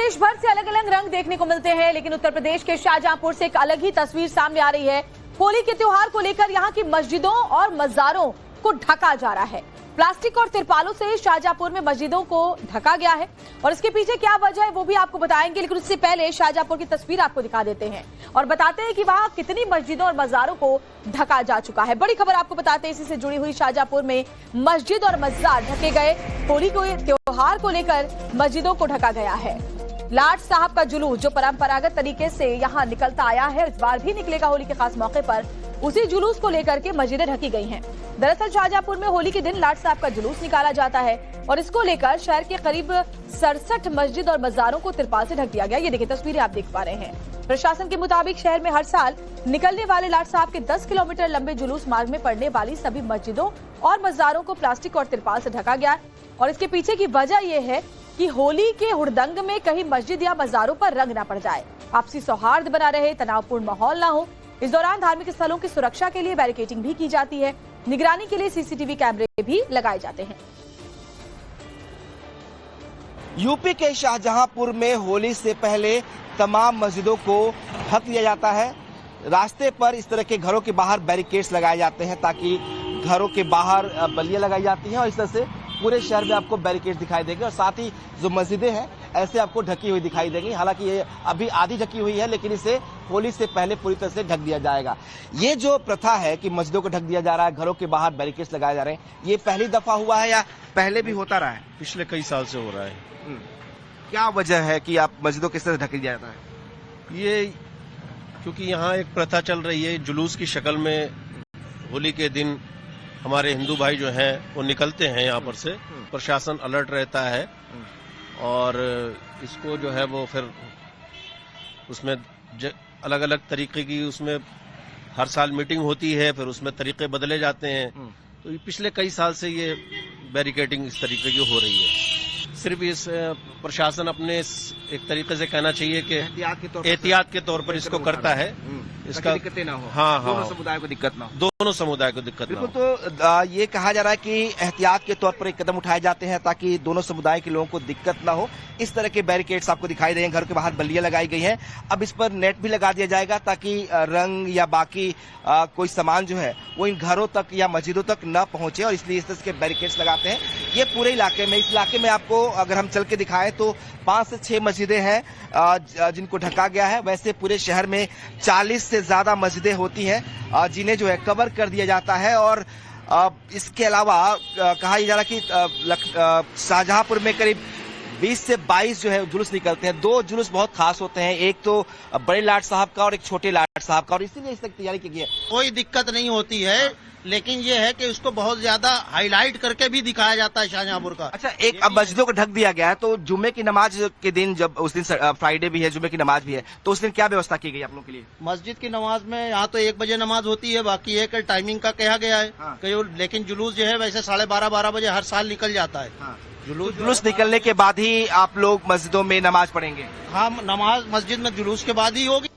देश भर से अलग अलग रंग देखने को मिलते हैं, लेकिन उत्तर प्रदेश के शाहजहांपुर से एक अलग ही तस्वीर सामने आ रही है। होली के त्योहार को लेकर यहां की मस्जिदों और मज़ारों को ढका जा रहा है। प्लास्टिक और तिरपालों से शाहजहांपुर में मस्जिदों को ढका गया है और इसके पीछे क्या वजह है वो भी आपको बताएंगे, लेकिन उससे पहले शाहजहांपुर की तस्वीर आपको दिखा देते हैं और बताते हैं कि वहां कितनी मस्जिदों और मज़ारों को ढका जा चुका है। बड़ी खबर आपको बताते हैं, इसी से जुड़ी हुई शाहजहांपुर में मस्जिद और मज़ार ढके गए। होली के त्योहार को लेकर मस्जिदों को ढका गया है। लाट साहब का जुलूस जो परंपरागत तरीके से यहाँ निकलता आया है, इस बार भी निकलेगा होली के खास मौके पर। उसी जुलूस को लेकर के मस्जिदें ढकी गई हैं। दरअसल शाहजहांपुर में होली के दिन लाट साहब का जुलूस निकाला जाता है और इसको लेकर शहर के करीब 67 मस्जिद और मज़ारों को तिरपाल से ढक दिया गया। ये देखिए तस्वीरें आप देख पा रहे हैं। प्रशासन के मुताबिक शहर में हर साल निकलने वाले लाट साहब के 10 किलोमीटर लंबे जुलूस मार्ग में पड़ने वाली सभी मस्जिदों और मज़ारों को प्लास्टिक और तिरपाल से ढका गया और इसके पीछे की वजह यह है कि होली के हुड़दंग में कहीं मस्जिद या मज़ारों पर रंग न पड़ जाए, आपसी सौहार्द बना रहे, तनावपूर्ण माहौल न हो। इस दौरान धार्मिक स्थलों की सुरक्षा के लिए बैरिकेडिंग भी की जाती है। निगरानी के लिए सीसीटीवी कैमरे भी लगाए जाते हैं। यूपी के शाहजहांपुर में होली से पहले तमाम मस्जिदों को ढक दिया जाता है। रास्ते पर इस तरह के घरों के बाहर बैरिकेड्स लगाए जाते हैं ताकि घरों के बाहर बल्लियां लगाई जाती हैं और इस तरह से पूरे शहर में आपको बैरिकेड दिखाई देंगे और साथ ही जो मस्जिदें हैं ऐसे आपको ढकी हुई दिखाई देंगी। हालांकि ये अभी आधी ढकी हुई है, लेकिन इसे होली से पहले पूरी तरह से ढक दिया जाएगा। ये जो प्रथा है कि मस्जिदों को ढक दिया जा रहा है, घरों के बाहर बैरिकेड्स लगाए जा रहे हैं, ये पहली दफा हुआ है या पहले भी होता रहा है? पिछले कई साल से हो रहा है। क्या वजह है कि आप मस्जिदों किस तरह ढक दिया जाता है? ये क्योंकि यहाँ एक प्रथा चल रही है, जुलूस की शक्ल में होली के दिन हमारे हिंदू भाई जो हैं वो निकलते हैं यहाँ पर से। प्रशासन अलर्ट रहता है और इसको जो है वो फिर उसमें अलग अलग तरीके की उसमें हर साल मीटिंग होती है, फिर उसमें तरीके बदले जाते हैं। तो ये पिछले कई साल से ये बैरिकेडिंग इस तरीके की हो रही है। सिर्फ इस प्रशासन अपने एक तरीके से कहना चाहिए कि एहतियात के तौर पर इसको करता है, इसका दिक्कतें ना हो। हाँ, दोनों समुदाय को दिक्कत ना हो। दोनों समुदाय को दिक्कत ना हो। तो ये कहा जा रहा है कि एहतियात के तौर पर एक कदम उठाए जाते हैं ताकि दोनों समुदाय के लोगों को दिक्कत ना हो। इस तरह के बैरिकेड्स आपको दिखाई देंगे, घर के बाहर बल्लियां लगाई गई हैं। अब इस पर नेट भी लगा दिया जाएगा ताकि रंग या बाकी कोई सामान जो है वो इन घरों तक या मस्जिदों तक न पहुंचे और इसलिए इस तरह के बैरिकेड्स लगाते हैं। ये पूरे इलाके में, इस इलाके में आपको अगर हम चल के दिखाएं तो 5 से 6 मस्जिदें हैं जिनको ढका गया है। वैसे पूरे शहर में 40 से ज्यादा मस्जिदें होती हैं जिन्हें जो है कवर कर दिया जाता है। और इसके अलावा कहा जा रहा है कि शाहजहांपुर में करीब 20 से 22 जो है जुलूस निकलते हैं। 2 जुलूस बहुत खास होते हैं, एक तो बड़े लाट साहब का और एक छोटे लाट साहब का, और इसीलिए इस तक तैयारी की गई है। कोई दिक्कत नहीं होती है, लेकिन ये है कि उसको बहुत ज्यादा हाईलाइट करके भी दिखाया जाता है शाहजहांपुर का। अच्छा, एक अब मस्जिदों को ढक दिया गया है, तो जुम्मे की नमाज के दिन, जब उस दिन फ्राइडे भी है, जुम्मे की नमाज भी है, तो उस दिन क्या व्यवस्था की गई आप लोगों के लिए? मस्जिद की नमाज में यहाँ तो 1 बजे नमाज होती है, बाकी एक टाइमिंग का कहा गया है। हाँ। लेकिन जुलूस जो है वैसे 12:30 बजे हर साल निकल जाता है। हाँ। जुलूस निकलने के बाद ही आप लोग मस्जिदों में नमाज पढ़ेंगे? हाँ, नमाज मस्जिद में जुलूस के बाद ही होगी।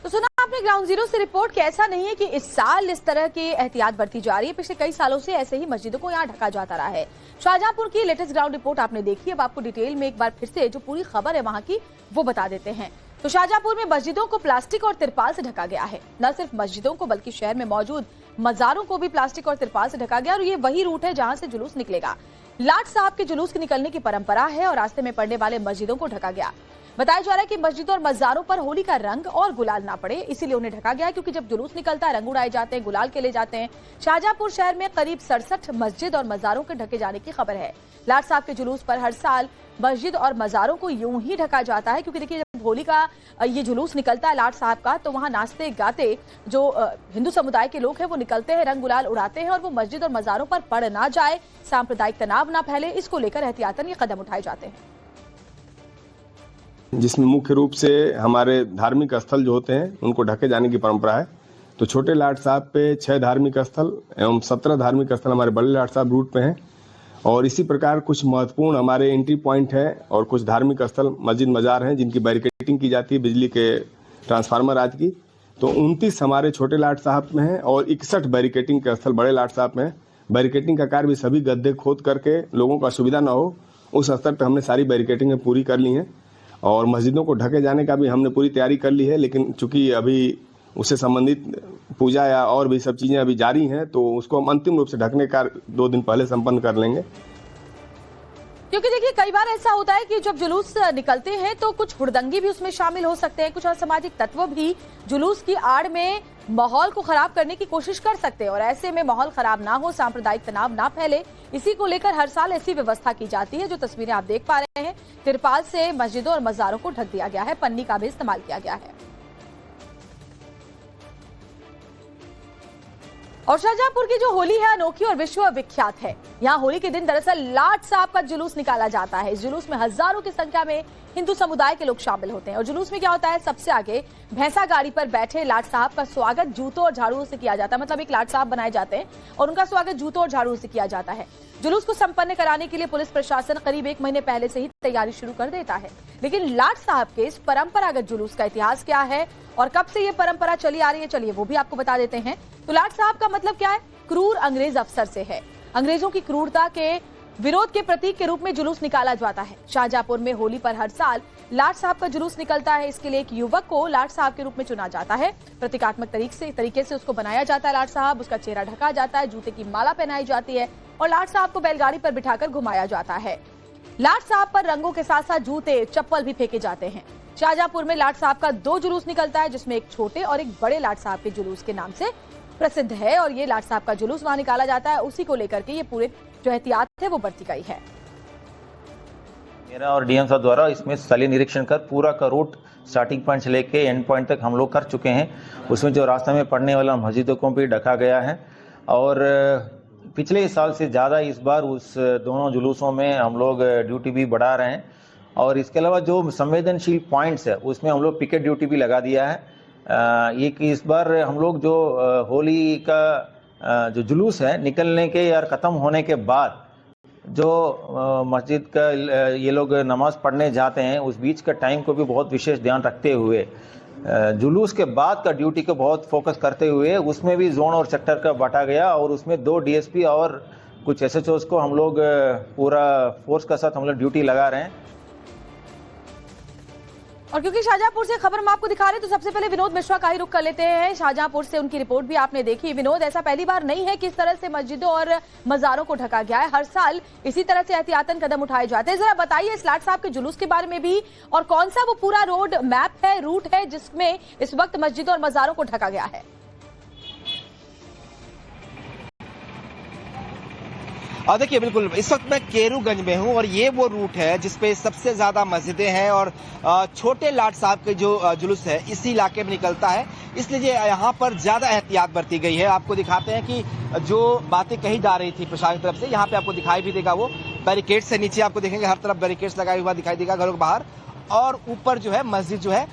तो सुना आपने ग्राउंड जीरो से रिपोर्ट कि ऐसा नहीं है कि इस साल इस तरह की एहतियात बरती जा रही है, पिछले कई सालों से ऐसे ही मस्जिदों को यहाँ ढका जाता रहा है। शाहजहांपुर की लेटेस्ट ग्राउंड रिपोर्ट आपने देखी। अब आपको डिटेल में एक बार फिर से जो पूरी खबर है वहाँ की वो बता देते हैं। तो शाहजहांपुर में मस्जिदों को प्लास्टिक और तिरपाल से ढका गया है। न सिर्फ मस्जिदों को बल्कि शहर में मौजूद मज़ारों को भी प्लास्टिक और तिरपाल से ढका गया और ये वही रूट है जहाँ से जुलूस निकलेगा। लाट साहब के जुलूस के निकलने की परंपरा है और रास्ते में पड़ने वाले मस्जिदों को ढका गया। बताया जा रहा है कि मस्जिदों और मज़ारों पर होली का रंग और गुलाल ना पड़े, इसीलिए उन्हें ढका गया, क्योंकि जब जुलूस निकलता है रंग उड़ाए जाते हैं, गुलाल खेले जाते हैं। शाहजहांपुर शहर में करीब 67 मस्जिद और मज़ारों के ढके जाने की खबर है। लाट साहब के जुलूस पर हर साल मस्जिद और मज़ारों को यूं ही ढका जाता है, क्योंकि देखिए जब होली का ये जुलूस निकलता है लाट साहब का, तो वहाँ नाचते गाते जो हिंदू समुदाय के लोग हैं वो निकलते हैं, रंग गुलाल उड़ाते हैं और वो मस्जिद और मज़ारों पर पड़ ना जाए, सांप्रदायिक तनाव ना फैले, इसको लेकर एहतियातन ये कदम उठाए जाते हैं। जिसमें मुख्य रूप से हमारे धार्मिक स्थल जो होते हैं उनको ढके जाने की परंपरा है। तो छोटे लाट साहब पे 6 धार्मिक स्थल एवं 17 धार्मिक स्थल हमारे बड़े लाट साहब रूट पे हैं और इसी प्रकार कुछ महत्वपूर्ण हमारे एंट्री पॉइंट है और कुछ धार्मिक स्थल मस्जिद मजार हैं जिनकी बैरिकेडिंग की जाती है बिजली के ट्रांसफार्मर आज की। तो 29 हमारे छोटे लाट साहब में हैं और 61 बैरिकेडिंग के स्थल बड़े लाट साहब में हैं। बैरिकेडिंग का कार्य भी सभी गड्ढे खोद करके लोगों को असुविधा न हो उस स्तर पर हमने सारी बैरिकेडिंग पूरी कर ली हैं और मस्जिदों को ढके जाने का भी हमने पूरी तैयारी कर ली है, लेकिन चूंकि अभी उससे संबंधित पूजा या और भी सब चीजें अभी जारी हैं, तो उसको हम अंतिम रूप से ढकने का 2 दिन पहले संपन्न कर लेंगे। क्योंकि देखिए कई बार ऐसा होता है कि जब जुलूस निकलते हैं तो कुछ हुड़दंगी भी उसमें शामिल हो सकते हैं, कुछ असामाजिक तत्व भी जुलूस की आड़ में माहौल को खराब करने की कोशिश कर सकते हैं, और ऐसे में माहौल खराब ना हो, सांप्रदायिक तनाव ना फैले, इसी को लेकर हर साल ऐसी व्यवस्था की जाती है। जो तस्वीरें आप देख पा रहे हैं, तिरपाल से मस्जिदों और मज़ारों को ढक दिया गया है, पन्नी का भी इस्तेमाल किया गया है। और शाहजहांपुर की जो होली है अनोखी और विश्व विख्यात है। यहाँ होली के दिन दरअसल लाट साहब का जुलूस निकाला जाता है। इस जुलूस में हजारों की संख्या में हिंदू समुदाय के लोग शामिल होते हैं। और जुलूस में क्या होता है, सबसे आगे भैंसा गाड़ी पर बैठे लाट साहब का स्वागत जूतों और झाड़ुओं से किया जाता है। मतलब एक लाट साहब बनाए जाते हैं और उनका स्वागत जूतों और झाड़ुओं से किया जाता है। जुलूस को संपन्न कराने के लिए पुलिस प्रशासन करीब 1 महीने पहले से ही तैयारी शुरू कर देता है। लेकिन लाट साहब के इस परंपरागत जुलूस का इतिहास क्या है और कब से ये परंपरा चली आ रही है, चलिए वो भी आपको बता देते हैं। तो लाट साहब का मतलब क्या है, क्रूर अंग्रेज अफसर से है। अंग्रेजों की क्रूरता के विरोध के प्रतीक के रूप में जुलूस निकाला जाता है। शाहजहांपुर में होली पर हर साल लाट साहब का जुलूस निकलता है। इसके लिए एक युवक को लाट साहब के रूप में चुना जाता है। प्रतीकात्मक तरीके से उसको बनाया जाता है लाट साहब, उसका चेहरा ढका जाता है, जूते की माला पहनाई जाती है और लाट साहब को बैलगाड़ी पर बिठाकर घुमाया जाता है। लाट साहब पर रंगों के साथ साथ जूते चप्पल भी फेंके जाते हैं। शाहजहांपुर में लाट साहब का 2 जुलूस निकलता है, जिसमें एक छोटे और एक बड़े लाट साहब के जुलूस के नाम से प्रसिद्ध है। और ये लाट साहब का जुलूस वहां निकाला जाता है, उसी को लेकर के ये पूरे जो एहतियात है वो बरती गई है। मेरा और डीएम साहब द्वारा इसमें स्थलीय निरीक्षण कर पूरा का रूट स्टार्टिंग पॉइंट से लेके एंड पॉइंट तक हम लोग कर चुके हैं। उसमें जो रास्ते में पड़ने वाला मस्जिदों को भी ढका गया है और पिछले साल से ज़्यादा इस बार उस दोनों जुलूसों में हम लोग ड्यूटी भी बढ़ा रहे हैं। और इसके अलावा जो संवेदनशील पॉइंट्स है उसमें हम लोग पिकेट ड्यूटी भी लगा दिया है। ये इस बार हम लोग जो होली का जो जुलूस है निकलने के या ख़त्म होने के बाद जो मस्जिद का ये लोग नमाज पढ़ने जाते हैं उस बीच का टाइम को भी बहुत विशेष ध्यान रखते हुए जुलूस के बाद का ड्यूटी को बहुत फोकस करते हुए उसमें भी जोन और सेक्टर का बांटा गया और उसमें 2 डीएसपी और कुछ एसएचओस को हम लोग पूरा फोर्स के साथ हम लोग ड्यूटी लगा रहे हैं। और क्योंकि शाहजहांपुर से खबर हम आपको दिखा रहे हैं तो सबसे पहले विनोद मिश्रा का ही रुख कर लेते हैं। शाहजहांपुर से उनकी रिपोर्ट भी आपने देखी। विनोद, ऐसा पहली बार नहीं है कि इस तरह से मस्जिदों और मज़ारों को ढका गया है, हर साल इसी तरह से एहतियातन कदम उठाए जाते हैं। जरा बताइए इस लाट साहब के जुलूस के बारे में भी, और कौन सा वो पूरा रोड मैप है, रूट है जिसमें इस वक्त मस्जिदों और मज़ारों को ढका गया है। देखिए बिल्कुल, इस वक्त मैं केरूगंज में हूं और ये वो रूट है जिसपे सबसे ज्यादा मस्जिदें हैं और छोटे लाट साहब के जो जुलूस है इसी इलाके में निकलता है, इसलिए यहाँ पर ज्यादा एहतियात बरती गई है। आपको दिखाते हैं कि जो बातें कही जा रही थी प्रशासन की तरफ से, यहाँ पे आपको दिखाई भी देगा वो बैरिकेड से नीचे आपको देखेंगे हर तरफ बैरिकेड्स लगाए हुआ दिखाई देगा घरों के बाहर, और ऊपर जो है मस्जिद जो है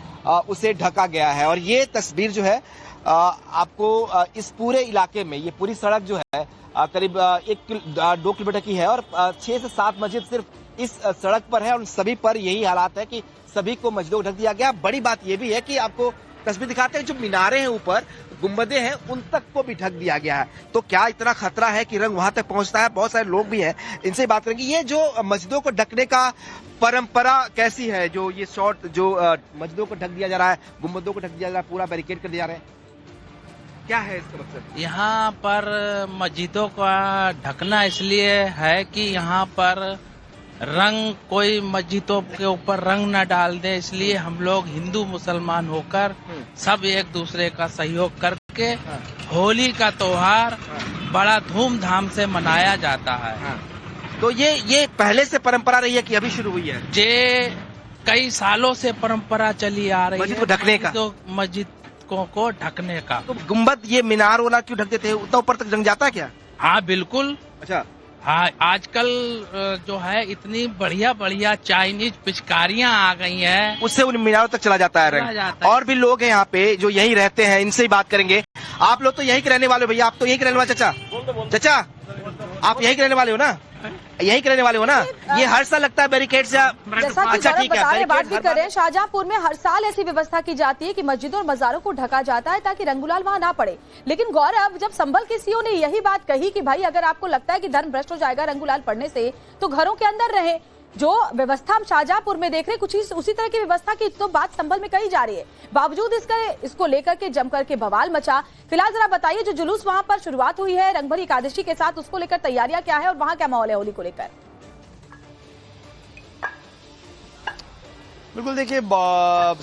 उसे ढका गया है। और ये तस्वीर जो है आपको इस पूरे इलाके में, ये पूरी सड़क जो है करीब 1-2 किलोमीटर की है और 6 से 7 मस्जिद सिर्फ इस सड़क पर है और सभी पर यही हालात है कि सभी को मस्जिदों को ढक दिया गया। बड़ी बात यह भी है कि आपको तस्वीर दिखाते हैं, जो मीनारे हैं ऊपर, गुंबदें हैं, उन तक को भी ढक दिया गया है। तो क्या इतना खतरा है कि रंग वहां तक पहुंचता है? बहुत सारे लोग भी हैं, इनसे बात करेंगे। ये जो मस्जिदों को ढकने का परंपरा कैसी है, जो ये शॉर्ट जो मस्जिदों को ढक दिया जा रहा है, गुंबदों को ढक दिया जा रहा है, पूरा बैरिकेड कर दिया जा रहा है, क्या है इसका मकसद? यहाँ पर मस्जिदों का ढकना इसलिए है कि यहाँ पर रंग, कोई मस्जिदों के ऊपर रंग न डाल दे, इसलिए हम लोग हिंदू मुसलमान होकर सब एक दूसरे का सहयोग करके होली का त्योहार बड़ा धूमधाम से मनाया जाता है। तो ये पहले से परंपरा रही है कि अभी शुरू हुई है? ये कई सालों से परंपरा चली आ रही है मस्जिद को ढकने का, तो मस्जिद को ढकने का। तो गुम्बद, ये मीनार वाला क्यों ढक देते हैं? उतना ऊपर तक रंग जाता है क्या? हाँ बिल्कुल। अच्छा। हाँ, आजकल जो है इतनी बढ़िया बढ़िया चाइनीज पिचकारियां आ गई हैं, उससे उन मीनारों तक चला जाता है रंग। और भी लोग हैं यहाँ पे जो यहीं रहते हैं, इनसे ही बात करेंगे। आप लोग तो यहीं के रहने वाले हो भैया, आप तो यहीं के रहने वाले? चाचा आप यहीं के रहने वाले हो ना? यहीं के रहने वाले हो ना? ये हर साल लगता है बैरिकेड से? अच्छा ठीक है, बात भी कर रहे हैं। शाहजहांपुर में हर साल ऐसी व्यवस्था की जाती है कि मस्जिदों और मज़ारों को ढका जाता है ताकि रंग गुलाल वहां ना पड़े। लेकिन गौरव, जब संभल के सीओ ने यही बात कही कि भाई अगर आपको लगता है कि धर्म भ्रष्ट हो जाएगा रंग गुलाल पड़ने से, तो घरों के अंदर रहे, जो व्यवस्था हम शाहजहांपुर में देख रहे हैं, कुछ उसी तरह की व्यवस्था की तो बात संभल में कही जा रही है। बावजूद इसको लेकर के जमकर के बवाल मचा। फिलहाल जरा बताइए, जो जुलूस वहां पर शुरुआत हुई है रंगभरी एकादशी के साथ, उसको लेकर तैयारियां क्या है और वहां क्या माहौल है होली को लेकर? बिल्कुल, देखिए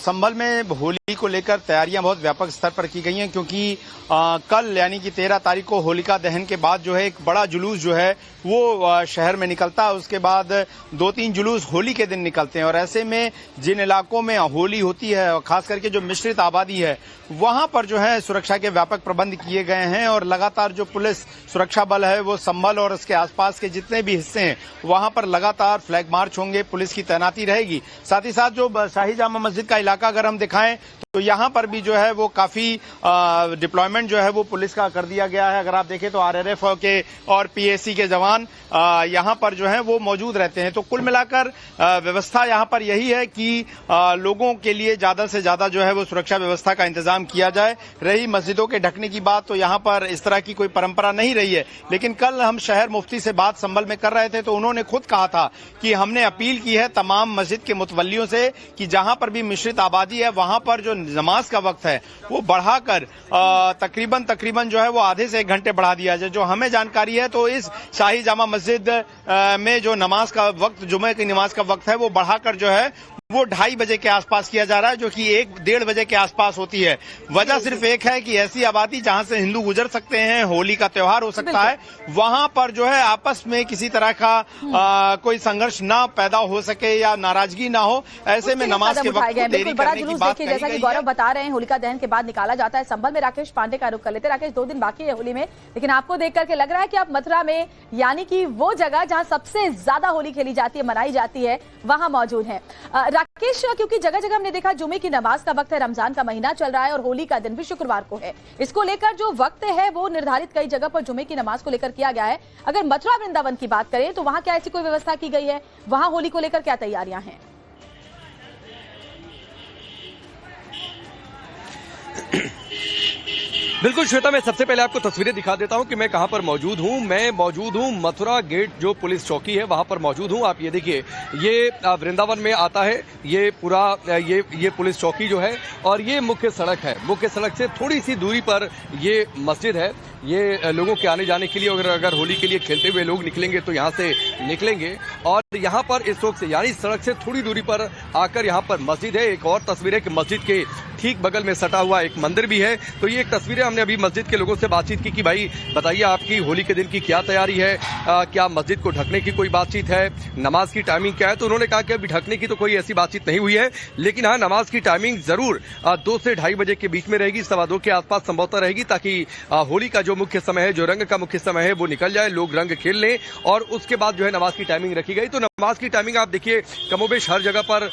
संभल में होली को लेकर तैयारियां बहुत व्यापक स्तर पर की गई हैं, क्योंकि कल यानी कि 13 तारीख को होलिका दहन के बाद जो है एक बड़ा जुलूस जो है वो शहर में निकलता है। उसके बाद 2-3 जुलूस होली के दिन निकलते हैं और ऐसे में जिन इलाकों में होली होती है और खास करके जो मिश्रित आबादी है वहां पर जो है सुरक्षा के व्यापक प्रबंध किए गए हैं और लगातार जो पुलिस सुरक्षा बल है वो संभल और उसके आसपास के जितने भी हिस्से हैं वहां पर लगातार फ्लैग मार्च होंगे, पुलिस की तैनाती रहेगी। साथ ही साथ जो शाही जामा मस्जिद का इलाका अगर हम दिखाएं तो यहाँ पर भी जो है वो काफी डिप्लॉयमेंट जो है वो पुलिस का कर दिया गया है। अगर आप देखें तो आरआरएफ के और पीएसी के जवान यहाँ पर जो है वो मौजूद रहते हैं। तो कुल मिलाकर व्यवस्था यहाँ पर यही है कि लोगों के लिए ज्यादा से ज्यादा जो है वो सुरक्षा व्यवस्था का इंतजाम किया जाए। रही मस्जिदों के ढकने की बात, तो यहाँ पर इस तरह की कोई परंपरा नहीं रही है, लेकिन कल हम शहर मुफ्ती से बात संभल में कर रहे थे तो उन्होंने खुद कहा था कि हमने अपील की है तमाम मस्जिद के मुतवल्लियों से कि जहां पर भी मिश्रित आबादी है वहां पर जो नमाज का वक्त है वो बढ़ाकर तकरीबन जो है वो आधे से 1 घंटे बढ़ा दिया जाए। जो हमें जानकारी है तो इस शाही जामा मस्जिद में जो नमाज का वक्त, जुमे की नमाज का वक्त है वो बढ़ाकर जो है वो 2:30 बजे के आसपास किया जा रहा है, जो कि 1-1:30 बजे के आसपास होती है। वजह सिर्फ एक है कि ऐसी आबादी जहां से हिंदू गुजर सकते हैं, होली का त्योहार हो सकता है, वहां पर जो है आपस में किसी तरह का कोई संघर्ष ना पैदा हो सके या नाराजगी ना हो, ऐसे में नमाज के वक्त को देरी करने की बात कही गई है। जैसा कि गौरव बता रहे हैं, होलिका दहन के बाद निकाला जाता है संभल में। राकेश पांडे का रुख कर लेते। राकेश, 2 दिन बाकी है होली में, लेकिन आपको देख करके लग रहा है कि आप मथुरा में, यानी कि वो जगह जहां सबसे ज्यादा होली खेली जाती है, मनाई जाती है, वहां मौजूद है। राकेश, क्योंकि जगह जगह हमने देखा जुमे की नमाज का वक्त है, रमजान का महीना चल रहा है और होली का दिन भी शुक्रवार को है, इसको लेकर जो वक्त है वो निर्धारित कई जगह पर जुमे की नमाज को लेकर किया गया है। अगर मथुरा वृंदावन की बात करें तो वहां क्या ऐसी कोई व्यवस्था की गई है? वहां होली को लेकर क्या तैयारियां हैं? बिल्कुल श्वेता, मैं सबसे पहले आपको तस्वीरें दिखा देता हूं कि मैं कहां पर मौजूद हूं। मैं मौजूद हूं मथुरा गेट जो पुलिस चौकी है वहां पर मौजूद हूं। आप ये देखिए, ये वृंदावन में आता है ये पूरा ये पुलिस चौकी जो है, और ये मुख्य सड़क है। मुख्य सड़क से थोड़ी सी दूरी पर ये मस्जिद है। ये लोगों के आने जाने के लिए, अगर होली के लिए खेलते हुए लोग निकलेंगे तो यहाँ से निकलेंगे। और यहाँ पर इस वक्त से, यानी सड़क से थोड़ी दूरी पर आकर यहाँ पर मस्जिद है। एक और तस्वीर है कि मस्जिद के ठीक बगल में सटा हुआ एक मंदिर भी है। तो ये एक तस्वीरें, हमने अभी मस्जिद के लोगों से बातचीत की कि भाई बताइए आपकी होली के दिन की क्या तैयारी है, क्या मस्जिद को ढकने की कोई बातचीत है, नमाज की टाइमिंग क्या है? तो उन्होंने कहा कि अभी ढकने की तो कोई ऐसी बातचीत नहीं हुई है, लेकिन हाँ, नमाज की टाइमिंग जरूर 2 से 2:30 बजे के बीच में रहेगी, 2:15 के आसपास संभवतः रहेगी, ताकि होली का जो मुख्य समय है, जो रंग का मुख्य समय है, वो निकल जाए, लोग रंग खेल लें। और उसके बाद जो है नमाज की टाइमिंग रखी गई। तो नमाज की टाइमिंग आप देखिए कमोबेश हर जगह पर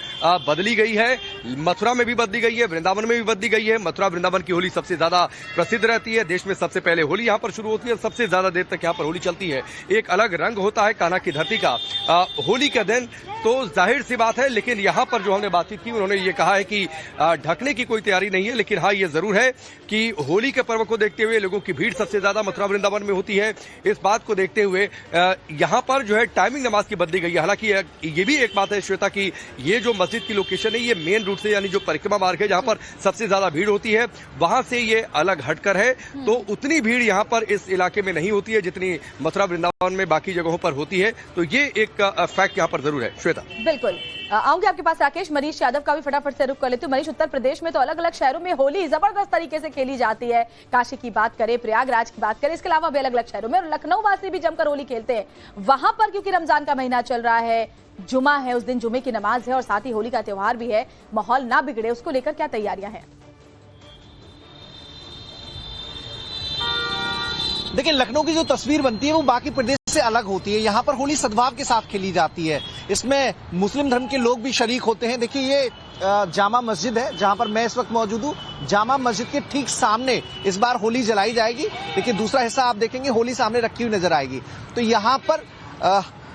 बदली गई है। मथुरा में भी बदली गई है, वृंदावन में भी बदली गई है। मथुरा वृंदावन की होली सबसे ज्यादा प्रसिद्ध रहती है। देश में सबसे पहले होली यहाँ पर शुरू होती है, सबसे ज्यादा देर तक यहाँ पर होली चलती है। एक अलग रंग होता है कान्हा की धरती का होली का दिन, तो जाहिर सी बात है। लेकिन यहाँ पर जो हमने बातचीत की, उन्होंने ये कहा है कि ढकने की कोई तैयारी नहीं है, लेकिन हाँ, ये जरूर है कि होली के पर्व को देखते हुए लोगों की भीड़ सबसे ज्यादा मथुरा वृंदावन में होती है। इस बात को देखते हुए यहाँ पर जो है टाइमिंग नमाज की बदली गई है। हालांकि ये भी एक बात है श्वेता की ये जो मस्जिद की लोकेशन है, ये मेन रूट से, यानी जो परिक्रमा मार्ग है जहाँ पर सबसे ज्यादा भीड़ होती है, वहां से ये अलग हटकर है। तो उतनी भीड़ यहाँ पर इस इलाके में नहीं होती है जितनी मथुरा वृंदावन में बाकी जगहों पर होती है। तो ये एक फैक्ट यहाँ पर जरूर है श्वेता। बिल्कुल, आऊंगी आपके पास राकेश। मनीष यादव का भी फटाफट से रुख कर लेती हूँ। मनीष, उत्तर प्रदेश में तो अलग अलग शहरों में होली जबरदस्त तरीके से खेली जाती है। काशी की बात करें, प्रयागराज की बात करें, इसके अलावा भी अलग अलग शहरों में, और लखनऊ वासी भी जमकर होली खेलते हैं। वहां पर क्योंकि रमजान का महीना चल रहा है, जुमा है, उस दिन जुमे की नमाज है और साथ ही होली का त्योहार भी है, माहौल ना बिगड़े उसको लेकर क्या तैयारियां हैं? देखिए, लखनऊ की जो तस्वीर बनती है वो बाकी प्रदेश से अलग होती है। यहाँ पर होली सद्भाव के साथ खेली जाती है। इसमें मुस्लिम धर्म के लोग भी शरीक होते हैं। देखिए, ये जामा मस्जिद है जहां पर मैं इस वक्त मौजूद हूँ। जामा मस्जिद के ठीक सामने इस बार होली जलाई जाएगी। देखिए, दूसरा हिस्सा आप देखेंगे होली सामने रखी हुई नजर आएगी। तो यहाँ पर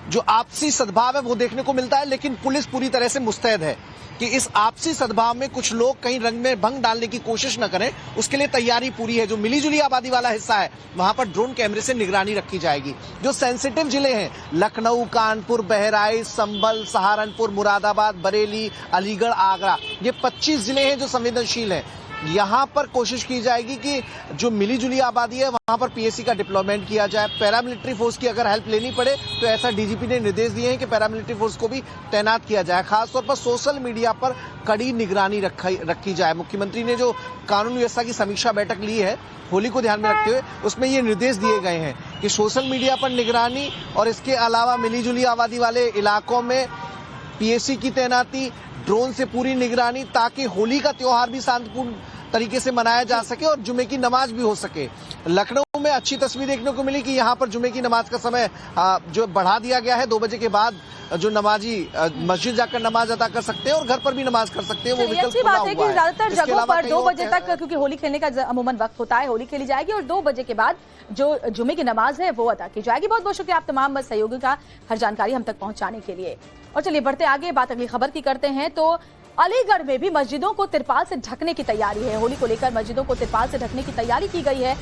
जो आपसी सद्भाव है वो देखने को मिलता है, लेकिन पुलिस पूरी तरह से मुस्तैद है कि इस आपसी सद्भाव में कुछ लोग कहीं रंग में भंग डालने की कोशिश न करें। उसके लिए तैयारी पूरी है। जो मिलीजुली आबादी वाला हिस्सा है वहां पर ड्रोन कैमरे से निगरानी रखी जाएगी। जो सेंसिटिव जिले हैं लखनऊ, कानपुर, बहराइच, संभल, सहारनपुर, मुरादाबाद, बरेली, अलीगढ़, आगरा, ये 25 जिले हैं जो संवेदनशील हैं। यहां पर कोशिश की जाएगी कि जो मिलीजुली आबादी है वहां पर पीएसी का डिप्लॉयमेंट किया जाए। पैरामिलिट्री फोर्स की अगर हेल्प लेनी पड़े तो ऐसा डीजीपी ने निर्देश दिए हैं कि पैरामिलिट्री फोर्स को भी तैनात किया जाए। खासतौर पर सोशल मीडिया पर कड़ी निगरानी रखी जाए। मुख्यमंत्री ने जो कानून व्यवस्था की समीक्षा बैठक ली है होली को ध्यान में रखते हुए, उसमें ये निर्देश दिए गए हैं कि सोशल मीडिया पर निगरानी और इसके अलावा मिलीजुली आबादी वाले इलाकों में पीएसी की तैनाती, ड्रोन से पूरी निगरानी, ताकि होली का त्योहार भी शांतिपूर्ण तरीके से मनाया जा सके और जुमे की नमाज भी हो सके। लखनऊ में अच्छी तस्वीर देखने को मिली कि यहाँ पर जुमे की नमाज का समय जो बढ़ा दिया गया है। 2 बजे के बाद जो नमाजी मस्जिद जाकर नमाज अदा कर सकते हैं और घर पर भी नमाज कर सकते हैं, वो विकल्प अच्छी बात है कि ज्यादातर जगहों पर 2 बजे तक, क्योंकि होली खेलने का अमूमन वक्त होता है, होली खेली जाएगी और 2 बजे के बाद जो जुमे की नमाज है वो अदा की जाएगी। बहुत बहुत शुक्रिया आप तमाम सहयोगियों का हर जानकारी हम तक पहुंचाने के लिए। और चलिए बढ़ते आगे, बात अगली खबर की करते हैं। तो अलीगढ़ में भी मस्जिदों को तिरपाल से ढकने की तैयारी है। होली को लेकर मस्जिदों को तिरपाल से ढकने की तैयारी की गई है।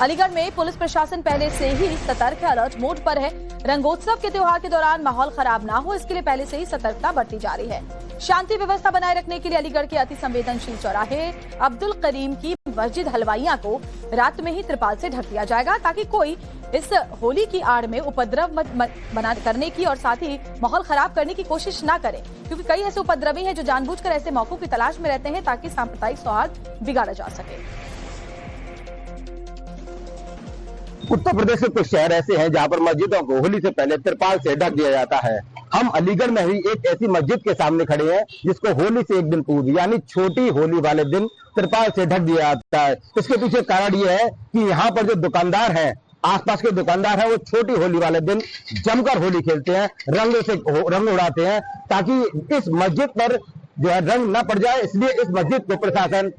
अलीगढ़ में पुलिस प्रशासन पहले से ही सतर्क है, अलर्ट मोड पर है। रंगोत्सव के त्योहार के दौरान माहौल खराब ना हो, इसके लिए पहले से ही सतर्कता बरती जा रही है। शांति व्यवस्था बनाए रखने के लिए अलीगढ़ के अति संवेदनशील चौराहे अब्दुल करीम की मस्जिद हलवाइया को रात में ही तिरपाल से ढक दिया जाएगा, ताकि कोई इस होली की आड़ में उपद्रव मत करने की और साथ ही माहौल खराब करने की कोशिश ना करें, क्योंकि कई ऐसे उपद्रवी हैं जो जानबूझकर ऐसे मौकों की तलाश में रहते हैं ताकि सांप्रदायिक सौहार्द बिगाड़ा जा सके। उत्तर प्रदेश के कुछ शहर ऐसे हैं जहां पर मस्जिदों को होली से पहले तिरपाल से ढक दिया जाता है। हम अलीगढ़ में ही एक ऐसी मस्जिद के सामने खड़े हैं जिसको होली से एक दिन पूर्व यानी छोटी होली वाले दिन तिरपाल से ढक दिया जाता है। इसके पीछे कारण यह है कि यहाँ पर जो दुकानदार हैं, आसपास के दुकानदार हैं, वो छोटी होली वाले दिन जमकर होली खेलते हैं, रंग उड़ाते हैं, ताकि इस मस्जिद पर जो है रंग न पड़ जाए। इसलिए इस मस्जिद को प्रशासन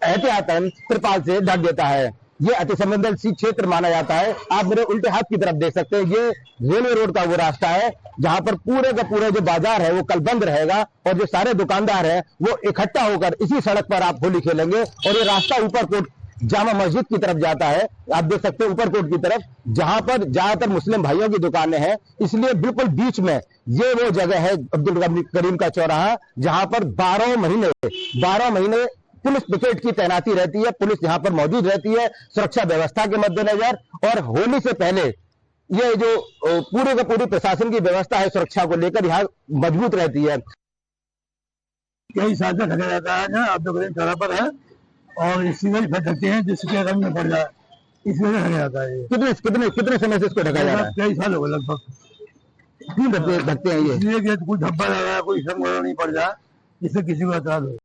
एहतियातन तिरपाल से ढक देता है। ये अति संवेदनशील क्षेत्र माना जाता है। आप मेरे उल्टे हाथ की तरफ देख सकते हैं, ये रेलवे रोड का वो रास्ता है जहां पर पूरे का पूरा जो बाजार है वो कल बंद रहेगा और जो सारे दुकानदार हैं वो इकट्ठा होकर इसी सड़क पर आप होली खेलेंगे। और ये रास्ता ऊपरकोट जामा मस्जिद की तरफ जाता है, आप देख सकते हैं ऊपरकोट की तरफ, जहां पर ज्यादातर मुस्लिम भाइयों की दुकानें हैं। इसलिए बिल्कुल बीच में ये वो जगह है अब्दुल करीम का चौराहा, जहां पर 12 महीने पुलिस पिकेट की तैनाती रहती है। पुलिस यहाँ पर मौजूद रहती है सुरक्षा व्यवस्था के मद्देनजर। और होली से पहले ये जो पूरे का पूरी प्रशासन की व्यवस्था है सुरक्षा को लेकर यहाँ मजबूत रहती है। कई साल से ढका जाता है ना, अब्दुल करीम चौराहा पर है और इसी में ढकते हैं जिसके रंग में पड़ जाए, इस वजह से ढका जाता है। कितने समय से इसको ढका जा रहा है? कई साल हो गए लगभग। क्यों ढकते हैं ये? इसलिए कि कोई धब्बा लगा, कोई संग नहीं पड़ जाए, जिससे किसी को एतराज हो।